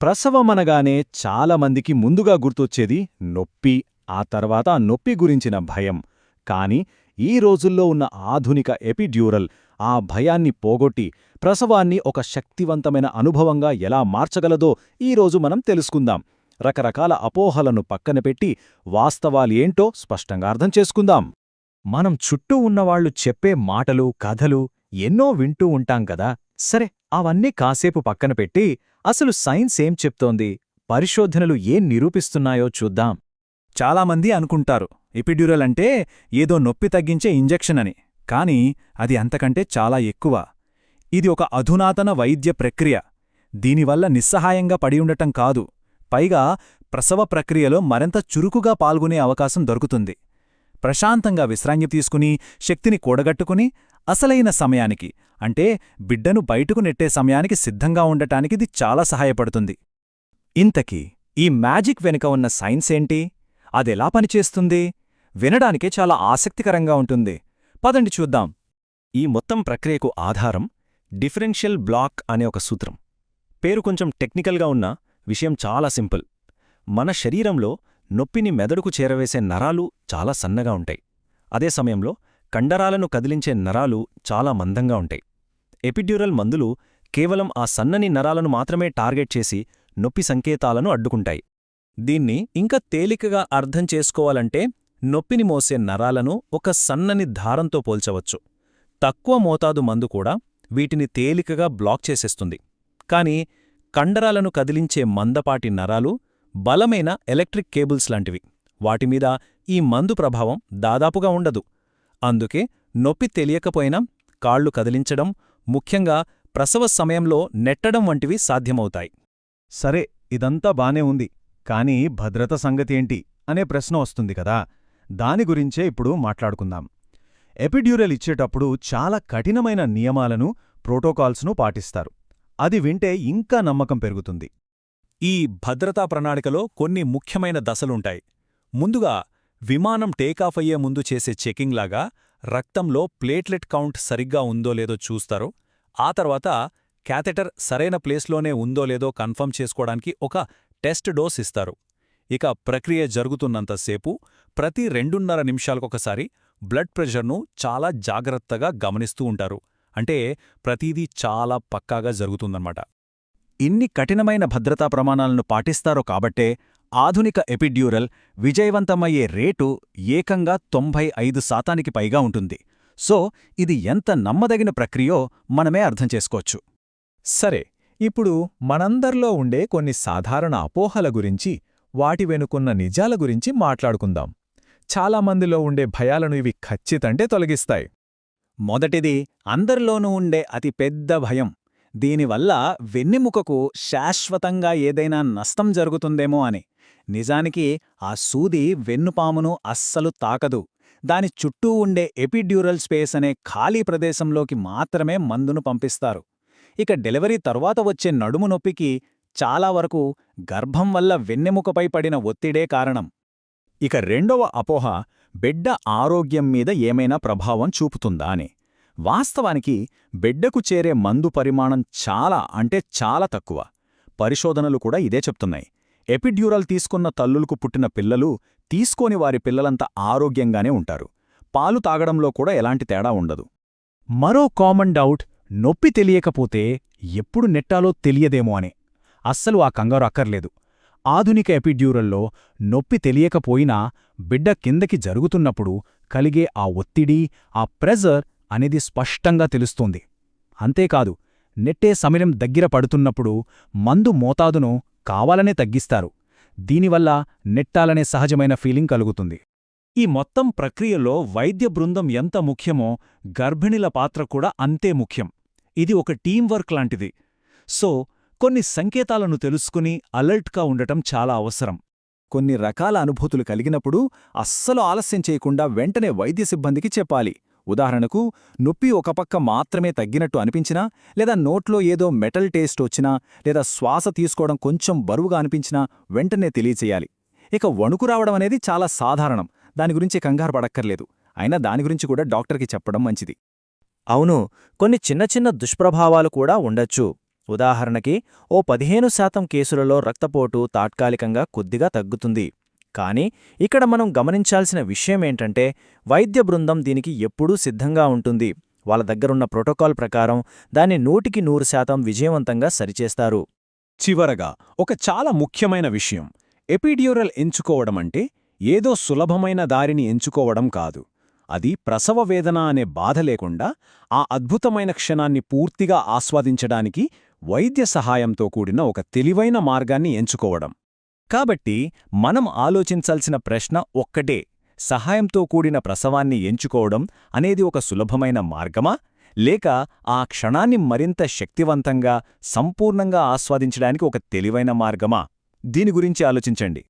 ప్రసవమనగానే చాలామందికి ముందుగా గుర్తొచ్చేది నొప్పి, ఆ తర్వాత ఆ నొప్పి గురించిన భయం. కాని ఈ రోజుల్లో ఉన్న ఆధునిక ఎపిడ్యూరల్ ఆ భయాన్ని పోగొట్టి ప్రసవాన్ని ఒక శక్తివంతమైన అనుభవంగా ఎలా మార్చగలదో ఈరోజు మనం తెలుసుకుందాం. రకరకాల అపోహలను పక్కనపెట్టి వాస్తవాలేంటో స్పష్టంగా అర్థం చేసుకుందాం. మనం చుట్టూ ఉన్నవాళ్లు చెప్పే మాటలు, కథలు ఎన్నో వింటూ ఉంటాం కదా. సరే, అవన్నీ కాసేపు పక్కన పెట్టి అసలు సైన్స్ ఏం చెప్తోంది, పరిశోధనలు ఏం నిరూపిస్తున్నాయో చూద్దాం. చాలామంది అనుకుంటారు ఎపిడ్యూరల్ అంటే ఏదో నొప్పి తగ్గించే ఇంజెక్షన్ అని. కానీ అది అంతకంటే చాలా ఎక్కువ. ఇది ఒక అధునాతన వైద్య ప్రక్రియ. దీనివల్ల నిస్సహాయంగా పడి ఉండటం కాదు, పైగా ప్రసవ ప్రక్రియలో మరింత చురుకుగా పాల్గొనే అవకాశం దొరుకుతుంది. ప్రశాంతంగా విశ్రాంతి తీసుకుని, శక్తిని కూడగట్టుకుని, అసలైన సమయానికి అంటే బిడ్డను బయటకు నెట్టే సమయానికి సిద్ధంగా ఉండటానికిది చాలా సహాయపడుతుంది. ఇంతకీ ఈ మ్యాజిక్ వెనుక ఉన్న సైన్స్ ఏంటి? అదెలా పనిచేస్తుంది? వినడానికే చాలా ఆసక్తికరంగా ఉంటుంది. పదండి చూద్దాం. ఈ మొత్తం ప్రక్రియకు ఆధారం డిఫరెన్షియల్ బ్లాక్ అనే ఒక సూత్రం. పేరు కొంచెం టెక్నికల్గా ఉన్నా విషయం చాలా సింపుల్. మన శరీరంలో నొప్పిని మెదడుకు చేరవేసే నరాలు చాలా సన్నగా ఉంటాయి. అదే సమయంలో కండరాలను కదిలించే నరాలు చాలా మందంగా ఉంటాయి. ఎపిడ్యూరల్ మందులు కేవలం ఆ సన్నని నరాలను మాత్రమే టార్గెట్ చేసి నొప్పి సంకేతాలను అడ్డుకుంటాయి. దీన్ని ఇంకా తేలికగా అర్థం చేసుకోవాలంటే నొప్పిని మోసే నరాలను ఒక సన్నని దారంతో పోల్చవచ్చు. తక్కువ మోతాదు మందు కూడా వీటిని తేలికగా బ్లాక్ చేసేస్తుంది. కాని కండరాలను కదిలించే మందపాటి నరాలు బలమైన ఎలక్ట్రిక్ కేబుల్స్ లాంటివి. వాటిమీద ఈ మందు ప్రభావం దాదాపుగా ఉండదు. అందుకే నొప్పి తెలియకపోయినా కాళ్లు కదిలించడం, ముఖ్యంగా ప్రసవ సమయంలో నెట్టడం వంటివి సాధ్యమవుతాయి. సరే, ఇదంతా బానే ఉంది. కానీ భద్రత సంగతేంటి అనే ప్రశ్న వస్తుంది కదా. దాని గురించే ఇప్పుడు మాట్లాడుకుందాం. ఎపిడ్యూరల్ ఇచ్చేటప్పుడు చాలా కఠినమైన నియమాలను, ప్రోటోకాల్స్ను పాటిస్తారు. అది వింటే ఇంకా నమ్మకం పెరుగుతుంది. ఈ భద్రతా ప్రణాళికలో కొన్ని ముఖ్యమైన దశలుంటాయి. ముందుగా విమానం టేకాఫ్ అయ్యే ముందు చేసే చెకింగ్లాగా రక్తంలో ప్లేట్లెట్ కౌంట్ సరిగ్గా ఉందో లేదో చూస్తారు. ఆ తర్వాత క్యాథెటర్ సరైన ప్లేస్లోనే ఉందో లేదో కన్ఫర్మ్ చేసుకోవడానికి ఒక టెస్ట్ డోస్ ఇస్తారు. ఇక ప్రక్రియ జరుగుతున్నంతసేపు ప్రతి 2.5 నిమిషాలకొకసారి బ్లడ్ ప్రెషర్ను చాలా జాగ్రత్తగా గమనిస్తూ ఉంటారు. అంటే ప్రతిదీ చాలా పక్కాగా జరుగుతుందన్నమాట. ఇన్ని కఠినమైన భద్రతా ప్రమాణాలను పాటిస్తారో కాబట్టే ఆధునిక ఎపిడ్యూరల్ విజయవంతమయ్యే రేటు ఏకంగా 95% పైగా ఉంటుంది. సో ఇది ఎంత నమ్మదగిన ప్రక్రియో మనమే అర్థం చేసుకోవచ్చు. సరే, ఇప్పుడు మనందర్లో ఉండే కొన్ని సాధారణ అపోహల గురించి, వాటి వెనుకున్న నిజాల గురించి మాట్లాడుకుందాం. చాలామందిలో ఉండే భయాలను ఇవి ఖచ్చితంటే తొలగిస్తాయి. మొదటిది అందరిలోనూ ఉండే అతి పెద్ద భయం. దీనివల్ల వెన్నెముకకు శాశ్వతంగా ఏదైనా నష్టం జరుగుతుందేమో అని. నిజానికి ఆ సూది వెన్నుపామును అస్సలు తాకదు. దాని చుట్టూ ఉండే ఎపిడ్యూరల్ స్పేస్ అనే ఖాళీ ప్రదేశంలోకి మాత్రమే మందును పంపిస్తారు. ఇక డెలివరీ తరువాత వచ్చే నడుము నొప్పికి చాలా వరకు గర్భం వల్ల వెన్నెముకపై పడిన ఒత్తిడే కారణం. ఇక రెండవ అపోహ బిడ్డ ఆరోగ్యం మీద ఏమైనా ప్రభావం చూపుతుందా అని. వాస్తవానికి బిడ్డకు చేరే మందు పరిమాణం చాలా తక్కువ. పరిశోధనలు కూడా ఇదే చెప్తున్నాయి. ఎపిడ్యూరల్ తీసుకున్న తల్లులకు పుట్టిన పిల్లలు తీసుకోని వారి పిల్లలంత ఆరోగ్యంగానే ఉంటారు. పాలు తాగడంలో కూడా ఎలాంటి తేడా ఉండదు. మరో కామన్ డౌట్, నొప్పి తెలియకపోతే ఎప్పుడు నెట్టాలో తెలియదేమో అని. అస్సలు ఆ కంగారు అక్కర్లేదు. ఆధునిక ఎపిడ్యూరల్లో నొప్పి తెలియకపోయినా బిడ్డ కిందకి జరుగుతున్నప్పుడు కలిగే ఆ ఒత్తిడి, ఆ ప్రెజర్ అనేది స్పష్టంగా తెలుస్తోంది. అంతేకాదు, నెట్టే సమయం దగ్గర పడుతున్నప్పుడు మందు మోతాదును కావాలనే తగ్గిస్తారు. దీనివల్ల నెట్టాలనే సహజమైన ఫీలింగ్ కలుగుతుంది. ఈ మొత్తం ప్రక్రియలో వైద్య బృందం ఎంత ముఖ్యమో గర్భిణీల పాత్ర కూడా అంతే ముఖ్యం. ఇది ఒక టీంవర్క్ లాంటిది. సో కొన్ని సంకేతాలను తెలుసుకుని అలర్ట్గా ఉండటం చాలా అవసరం. కొన్ని రకాల అనుభూతులు కలిగినప్పుడు అస్సలు ఆలస్యం చేయకుండా వెంటనే వైద్య సిబ్బందికి చెప్పాలి. ఉదాహరణకు, నొప్పి ఒక పక్క మాత్రమే తగ్గినట్టు అనిపించినా, లేదా నోట్లో ఏదో మెటల్ టేస్ట్ వచ్చినా, లేదా శ్వాస తీసుకోవడం కొంచెం బరువుగా అనిపించినా వెంటనే తెలియచేయాలి. ఇక వణుకు రావడం అనేది చాలా సాధారణం. దాని గురించి కంగారు పడక్కర్లేదు. అయినా దాని గురించి కూడా డాక్టర్కి చెప్పడం మంచిది. అవును, కొన్ని చిన్న చిన్న దుష్ప్రభావాలు కూడా ఉండొచ్చు. ఉదాహరణకి ఓ 15% కేసులలో రక్తపోటు తాత్కాలికంగా కొద్దిగా తగ్గుతుంది. కానీ ఇక్కడ మనం గమనించాల్సిన విషయమేంటంటే వైద్య బృందం దీనికి ఎప్పుడూ సిద్ధంగా ఉంటుంది. వాళ్ళ దగ్గరున్న ప్రోటోకాల్ ప్రకారం దాన్ని 100% విజయవంతంగా సరిచేస్తారు. చివరగా ఒక చాలా ముఖ్యమైన విషయం, ఎపిడ్యూరల్ ఎంచుకోవడమంటే ఏదో సులభమైన దారిని ఎంచుకోవడం కాదు. అది ప్రసవ వేదన అనే బాధ లేకుండా ఆ అద్భుతమైన క్షణాన్ని పూర్తిగా ఆస్వాదించడానికి వైద్య సహాయంతో కూడిన ఒక తెలివైన మార్గాన్ని ఎంచుకోవడం. కాబట్టి మనం ఆలోచించాల్సిన ప్రశ్న ఒక్కటే, సహాయంతో కూడిన ప్రసవాన్ని ఎంచుకోవడం అనేది ఒక సులభమైన మార్గమా, లేక ఆ క్షణాన్ని మరింత శక్తివంతంగా సంపూర్ణంగా ఆస్వాదించడానికి ఒక తెలివైన మార్గమా? దీని గురించి ఆలోచించండి.